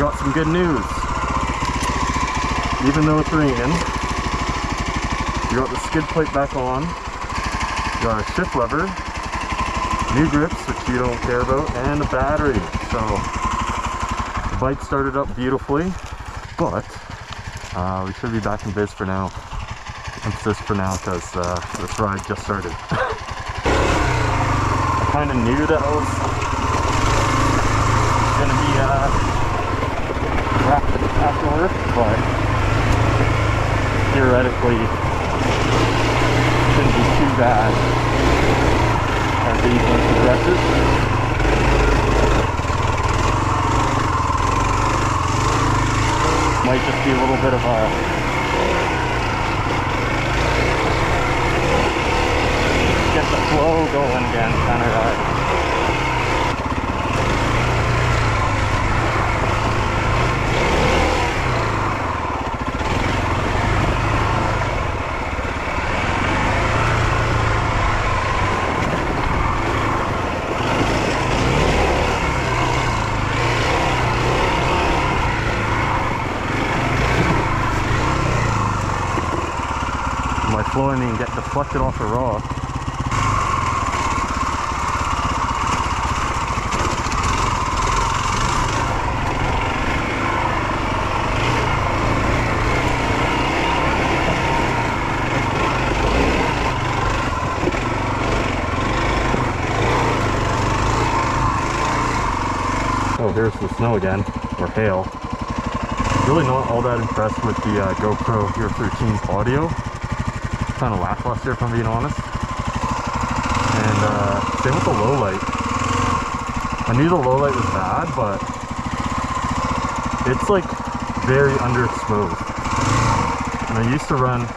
got some good news. Even though it's raining, we got the skid plate back on, got a shift lever, new grips, which you don't care about, and a battery. So the bike started up beautifully, but we should be back in biz for now. Emphasis for now, because this ride just started. I kind of knew that I was gonna be wrapped after work, but theoretically shouldn't be too bad as the evening progresses. Might just be a little bit of a get the flow going again kind of ride. By flowing, I mean get deflected off the rock. Oh, here's the snow again, or hail. Really not all that impressed with the GoPro Hero 13 audio. Kind of lackluster, if I'm being honest. And same with the low light. I knew the low light was bad, but it's like very underexposed. And I used to run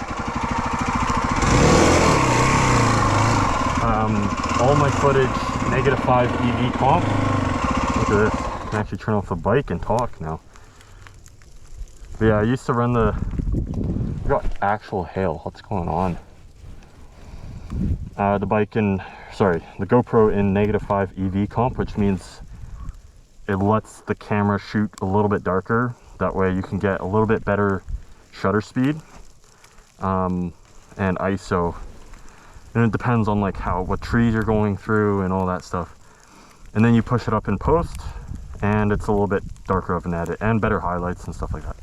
all my footage -5 EV comp. Look at this. I can actually turn off the bike and talk now. But yeah, I used to run the... We got actual hail. What's going on? The bike in... Sorry, the GoPro in -5 EV comp, which means it lets the camera shoot a little bit darker. That way you can get a little bit better shutter speed and ISO. And it depends on like what trees you're going through and all that stuff. And then you push it up in post and it's a little bit darker of an edit and better highlights and stuff like that.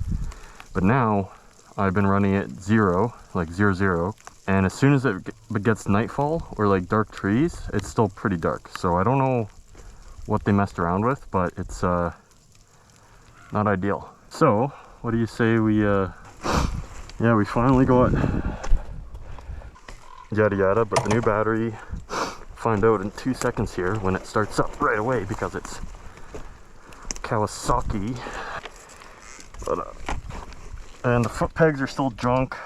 But now I've been running it 0, like 0, and as soon as it gets nightfall or like dark trees, it's still pretty dark. So I don't know what they messed around with, but it's not ideal. So what do you say we yeah, we finally got yada yada, but the new battery, find out in 2 seconds here when it starts up right away, because it's Kawasaki. But and the foot pegs are still junk.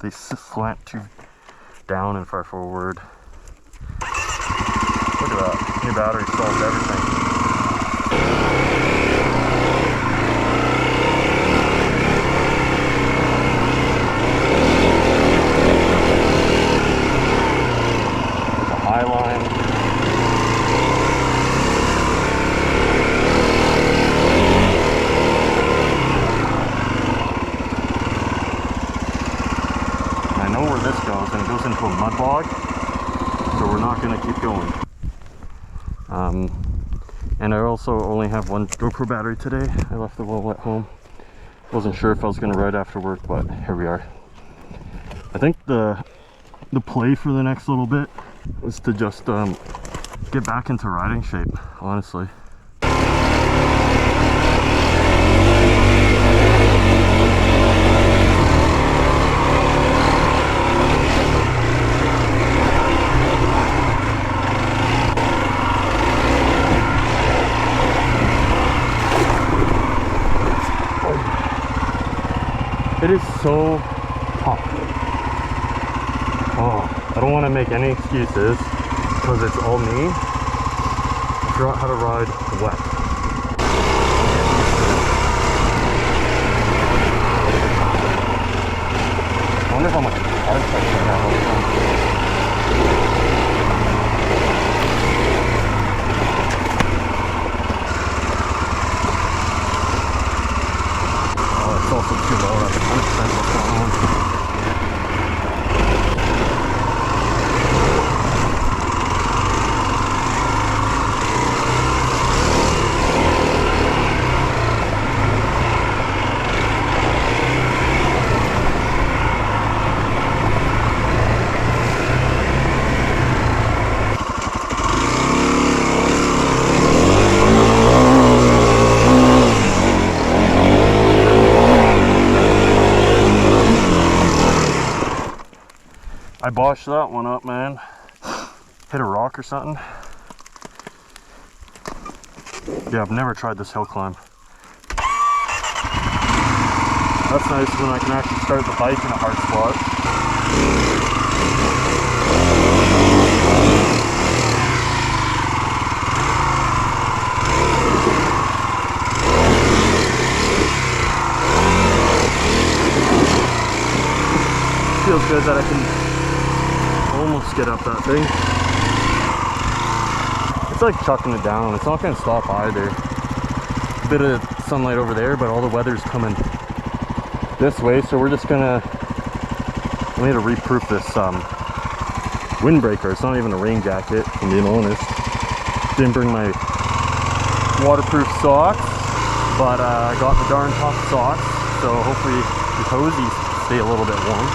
They slant too down and far forward. Look at that. New battery solves everything. There's a high line. And it goes into a mud bog, so we're not going to keep going. And I also only have one GoPro battery today. I left the one at home. Wasn't sure if I was going to ride after work, but here we are. I think the play for the next little bit was to just get back into riding shape, honestly. It is so hot. Oh, I don't want to make any excuses because it's all me. I forgot how to ride wet. I wonder how much car pressure I have. also too low. That's 100% what's going on. I botched that one up, man. Hit a rock or something. Yeah, I've never tried this hill climb. That's nice when I can actually start the bike in a hard spot. Feels good that I can almost get up that thing. It's like chucking it down. It's not going to stop either. A bit of sunlight over there, but all the weather's coming this way, so we're just gonna, I need to reproof this windbreaker. It's not even a rain jacket, if I'm being honest. Didn't bring my waterproof socks, but I got the darn top socks, so hopefully the toesies stay a little bit warm.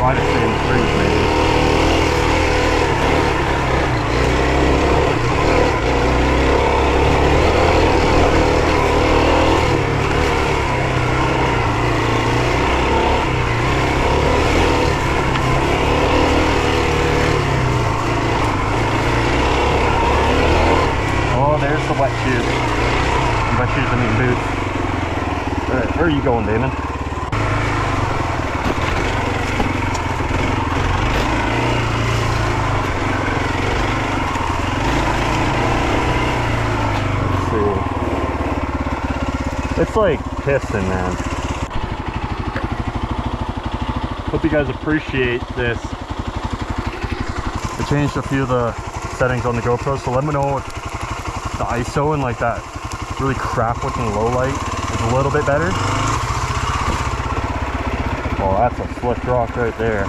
Try to stay in the freeze maybe. Wet shoes. And wet shoes, I mean boots. Alright, where are you going, Damon? Let's see. It's like pissing, man. Hope you guys appreciate this. I changed a few of the settings on the GoPro, so let me know if the ISO and like that really crap looking low light is a little bit better. Oh, that's a slick rock right there.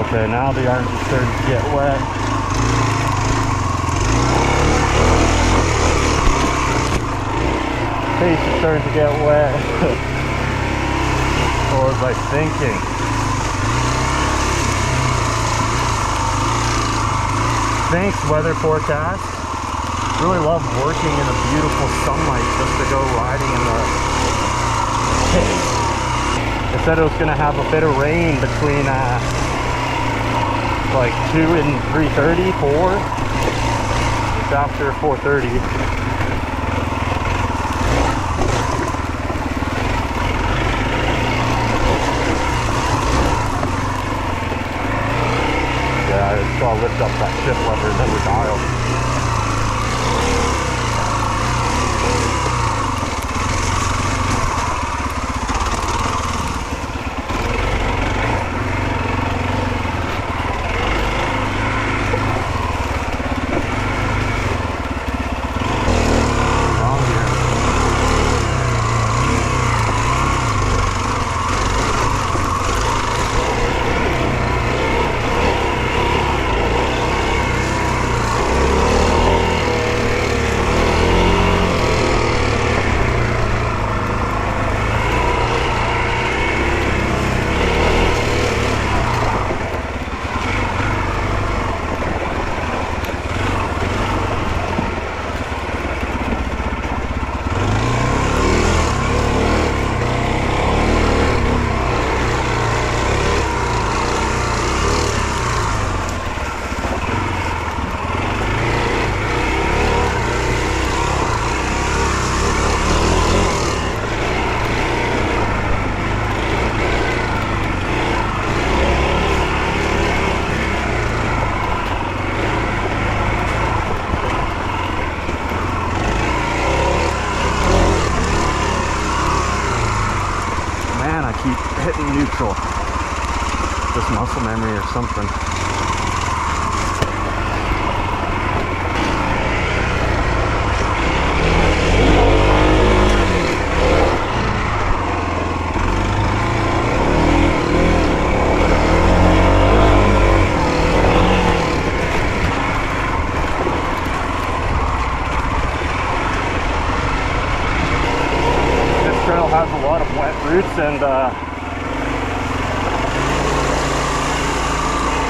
Okay, now the arms are starting to get wet. Face is starting to get wet. What was I thinking? Thanks, weather forecast. Really love working in the beautiful sunlight just to go riding in the pit. It said it was going to have a bit of rain between like 2 and 3:30, 4. It's after 4:30. Yeah, I just gotta lift up that shift lever and then we're dialed. Hitting neutral. Just muscle memory or something. has a lot of wet roots and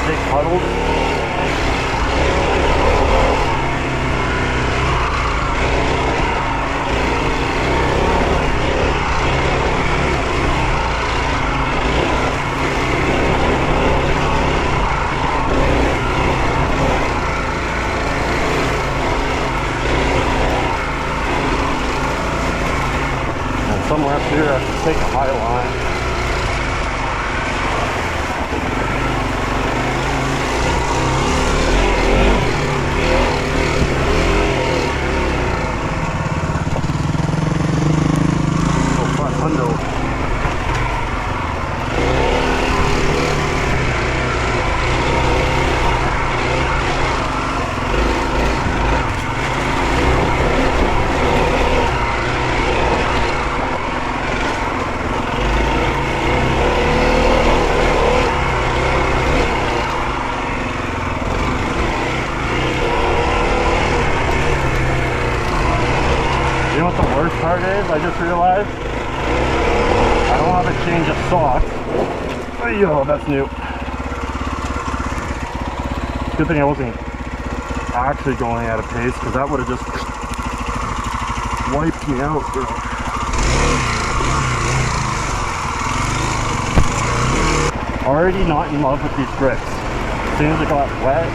big puddles. Somewhere up here I have to take a high line. Oh, 500. You know what the worst part is? I just realized I don't have a change of socks. Yo, that's new. Good thing I wasn't actually going at a pace, because that would have just wiped me out, bro. Already not in love with these grips. As soon as it got wet,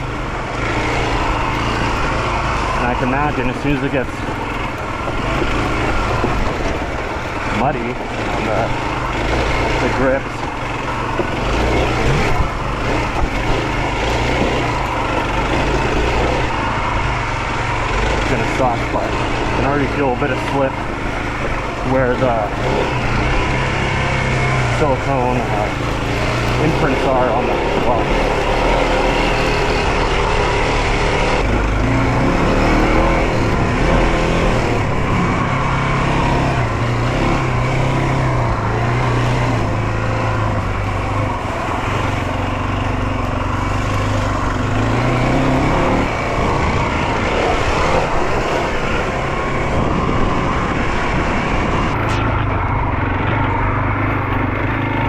and I can imagine as soon as it gets muddy on the grips, it's gonna suck, but I can already feel a bit of slip where the silicone imprints are on the block.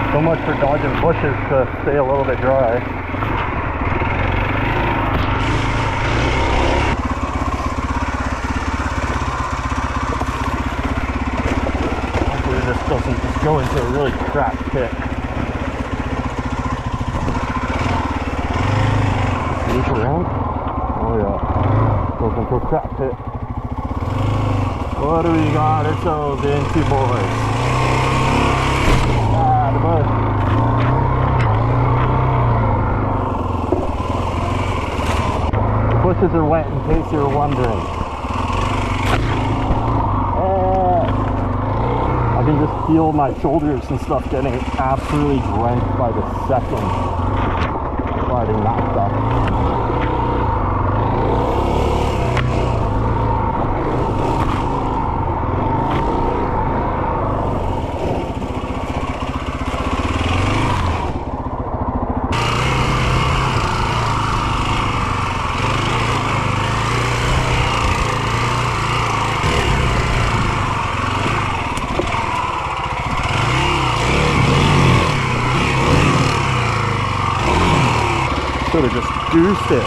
So much for dodging bushes to stay a little bit dry. Hopefully this doesn't just go into a really crap pit. Loop around? Oh yeah. Goes into a crap pit. What do we got ourselves into, boys? The bushes are wet, in case you were wondering. I can just feel my shoulders and stuff getting absolutely drenched by the second riding that stuff. Should have just goosed it.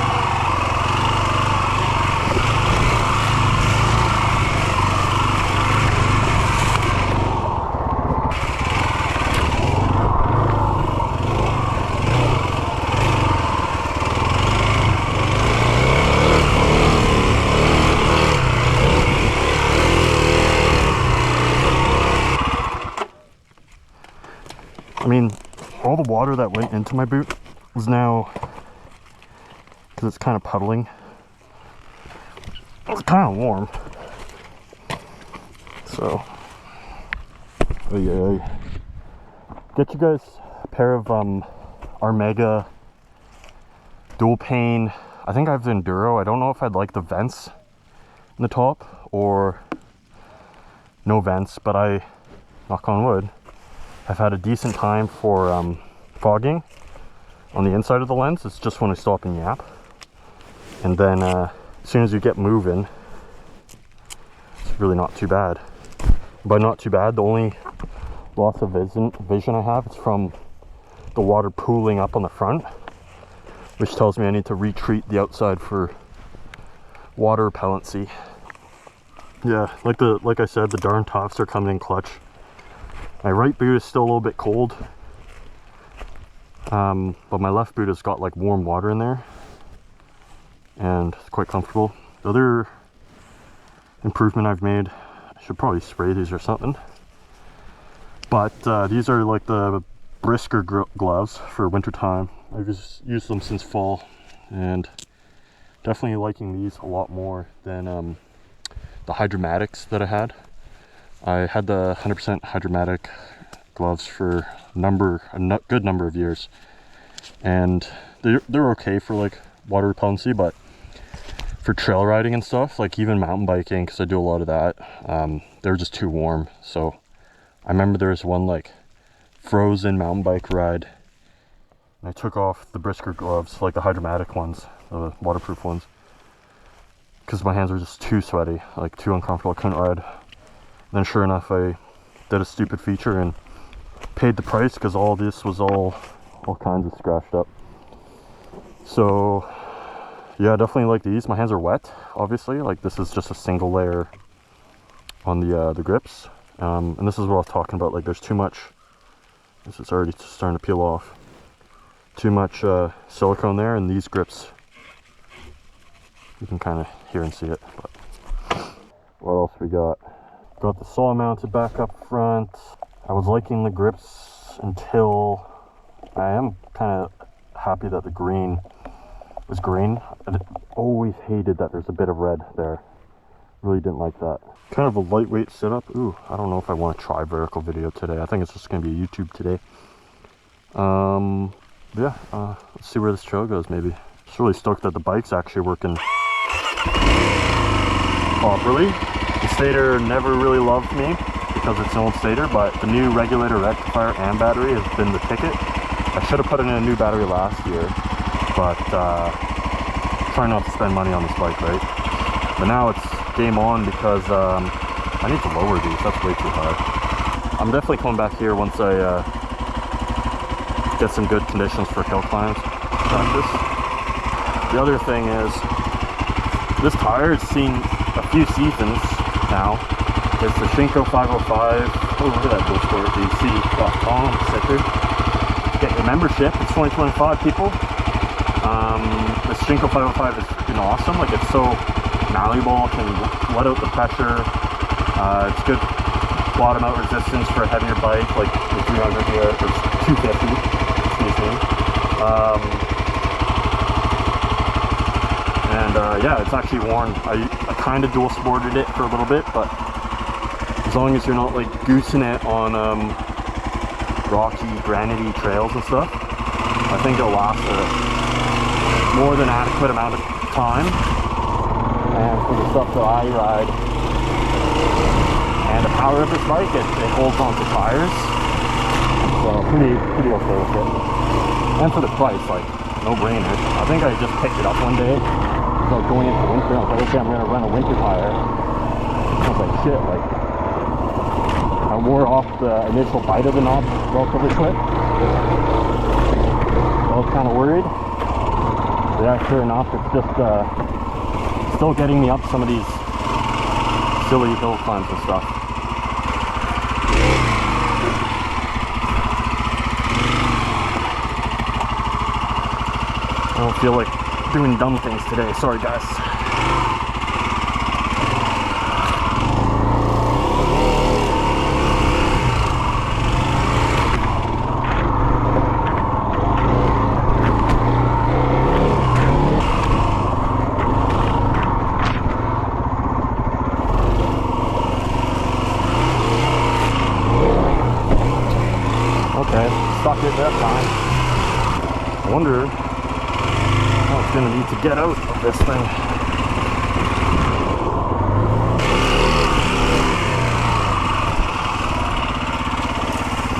I mean, all the water that went into my boot is now, because it's kind of puddling, it's kind of warm. So, get you guys a pair of Armega dual pane. I think I have the Enduro. I don't know if I'd like the vents in the top or no vents, but I, knock on wood, I've had a decent time for fogging on the inside of the lens. It's just when I stop and yap. And then as soon as you get moving, it's really not too bad. By not too bad, the only loss of vision I have. It's from the water pooling up on the front, which tells me I need to retreat the outside for water repellency. Yeah, like I said, the darn tops are coming in clutch. My right boot is still a little bit cold, but my left boot has got like warm water in there, and it's quite comfortable. The other improvement I've made, I should probably spray these or something, but these are like the brisker gloves for wintertime. I've just used them since fall, and definitely liking these a lot more than the Hydromatics that I had. I had the 100% Hydromatic gloves for a good number of years, and they're okay for like water repellency, but for trail riding and stuff, like even mountain biking, because I do a lot of that, they're just too warm. So I remember there was one like frozen mountain bike ride, and I took off the brisker gloves, like the Hydromatic ones, the waterproof ones, because my hands were just too sweaty, like too uncomfortable. I couldn't ride. And then sure enough, I did a stupid feature and paid the price, because all this was all kinds of scratched up. So yeah, definitely like these. My hands are wet, obviously. Like this is just a single layer on the grips, and this is what I was talking about. Like there's too much. This is already starting to peel off. Too much silicone there, and these grips, you can kind of hear and see it. But what else we got? Got the saw mounted back up front. I was liking the grips until I am kind of happy that the green was green. I always hated that there's a bit of red there. Really didn't like that. Kind of a lightweight setup. Ooh, I don't know if I want to try vertical video today. I think it's just going to be a YouTube today. Yeah, let's see where this trail goes maybe. Just really stoked that the bike's actually working properly. The stator never really loved me because it's an old stator, but the new regulator, rectifier, and battery has been the ticket. I should have put in a new battery last year, but try not to spend money on this bike, right? But now it's game on, because I need to lower these. That's way too high. I'm definitely coming back here once I get some good conditions for hill climbs practice. The other thing is, this tire has seen a few seasons now. It's the Shinko 505. Oh, look at that bull sport, DC.com sticker. Get your membership. It's 2025, people. The Shinko 505 is freaking awesome. Like, it's so malleable, can let out the pressure. It's good bottom out resistance for a heavier bike, like the 300 here, it's 250. Yeah, it's actually worn. I kind of dual sported it for a little bit, but as long as you're not like goosing it on rocky, granity trails and stuff, I think it'll last a more than adequate amount of time. And for the stuff that I ride, and the power of this bike, it holds on to tires, so pretty okay with it. And for the price, like, no brainer. I think I just picked it up one day, so going into winter, I was like, okay, I'm gonna run a winter tire. I was like, shit, like, I wore off the initial bite of the knob relatively quick. I was kind of worried. But yeah, sure enough, it's just still getting me up some of these silly hill climbs and stuff. I don't feel like doing dumb things today. Sorry, guys. Okay, stuck it that time. I wonder how it's gonna need to get out of this thing.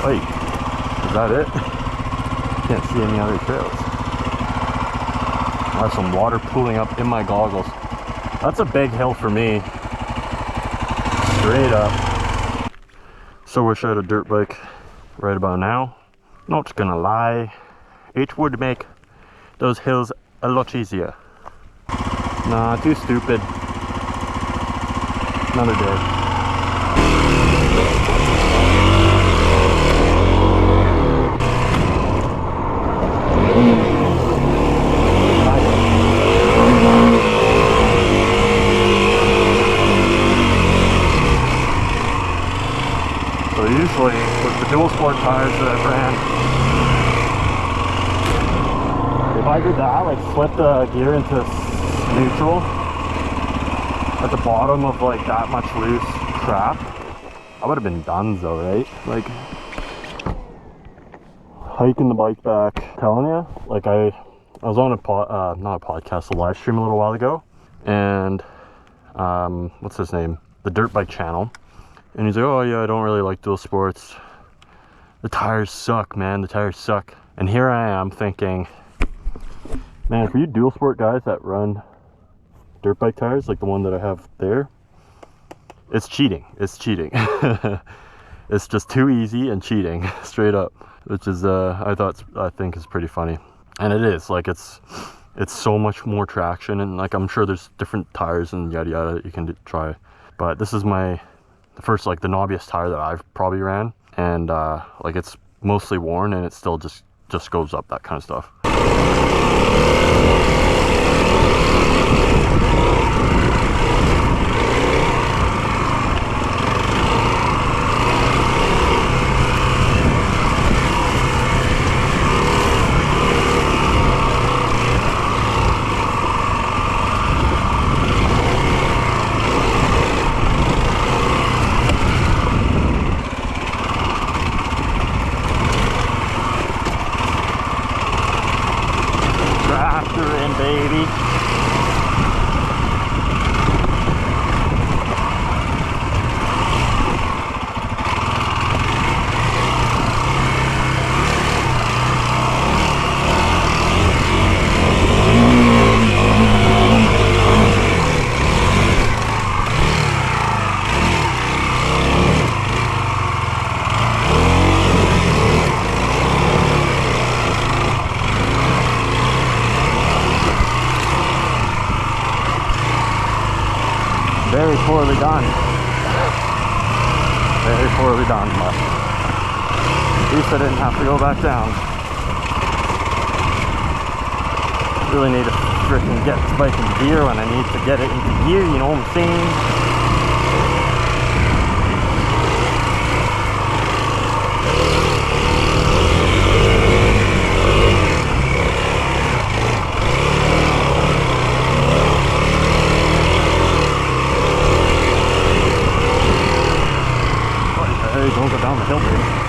Wait, is that it? Can't see any other trails. I have some water pooling up in my goggles. That's a big hill for me. Straight up. So wish I had a dirt bike right about now. Not gonna lie, it would make those hills a lot easier. Nah, too stupid. Another day. So usually with the dual sport tires that I've ran, if I did that, like flip the gear into neutral at the bottom of like that much loose crap, I would have been done though, right? Like hiking the bike back, telling you, like I was on a not a podcast, a live stream a little while ago, and what's his name? The Dirt Bike channel. And he's like, oh yeah, I don't really like dual sports. The tires suck, man, the tires suck. And here I am thinking, man, for you dual sport guys that run dirt bike tires, like the one that I have there, it's cheating, it's cheating. It's just too easy and cheating, straight up. Which is, I think is pretty funny. And it is, like it's so much more traction, and like I'm sure there's different tires and yada yada that you can try. But this is the first, like the knobbiest tire that I've probably ran, and like it's mostly worn and it still just goes up, that kind of stuff. Baby. Very poorly done. Very poorly done, but at least I didn't have to go back down. Really need to freaking get this bike into gear when I need to get it into gear, you know what I'm saying? Don't go down the hill, dude.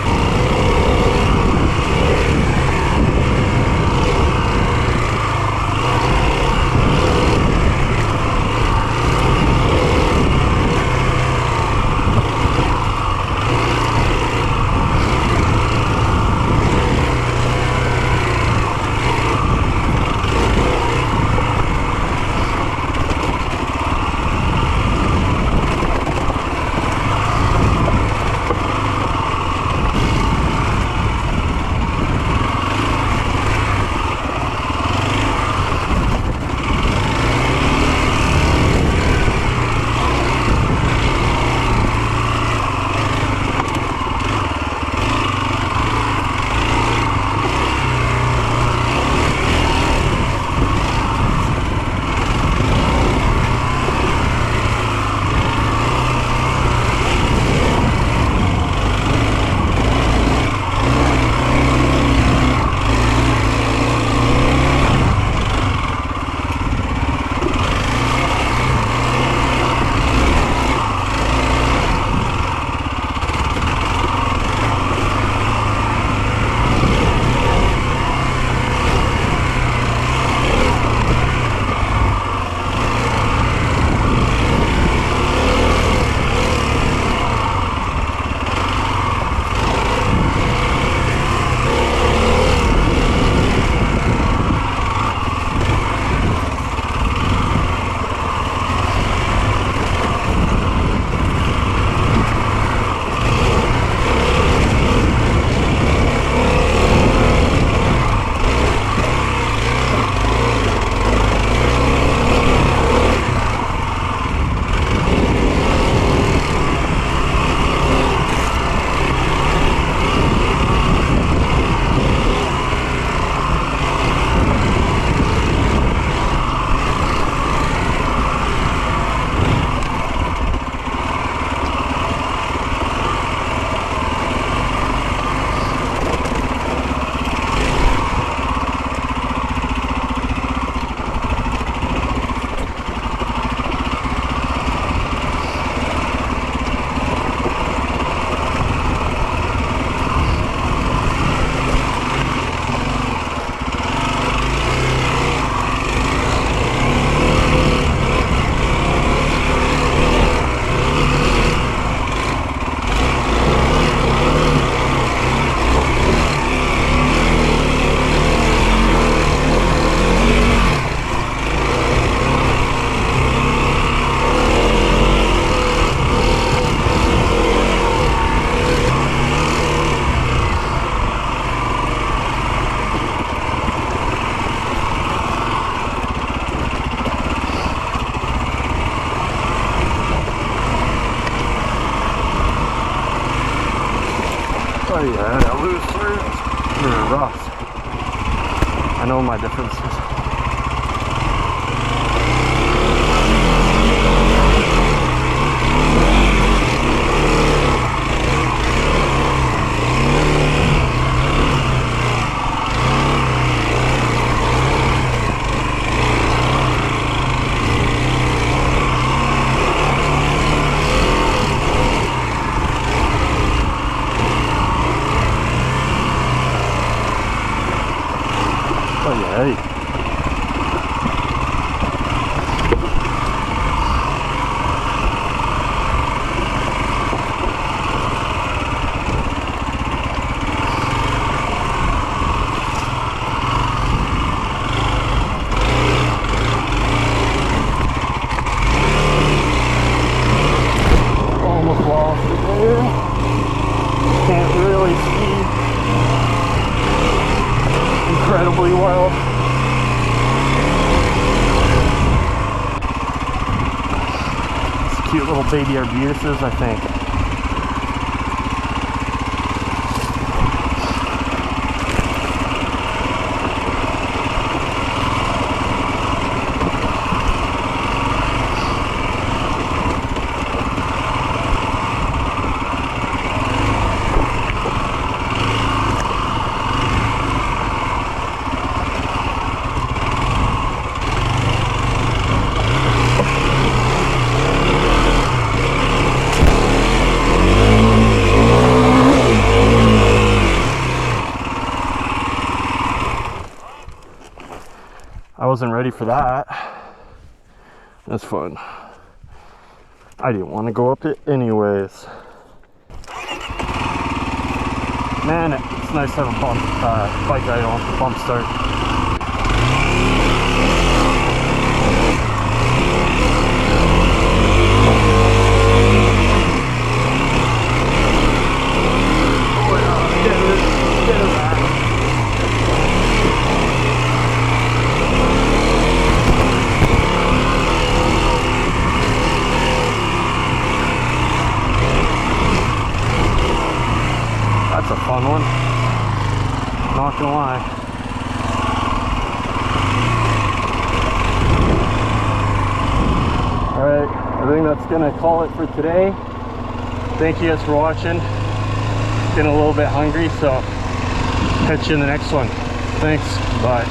Oh yeah, loose threads. They're rough. I know my differences. Oh yeah. Almost lost it there. Can't really see incredibly well. It's cute little baby arbutuses, I think. I wasn't ready for that. That's fun. I didn't want to go up it anyways. Man, it's nice to have a bump, bike idle, bump start. Oh yeah, get it back. That's a fun one, not gonna lie. Alright, I think that's gonna call it for today. Thank you guys for watching. Getting a little bit hungry, so catch you in the next one. Thanks, bye.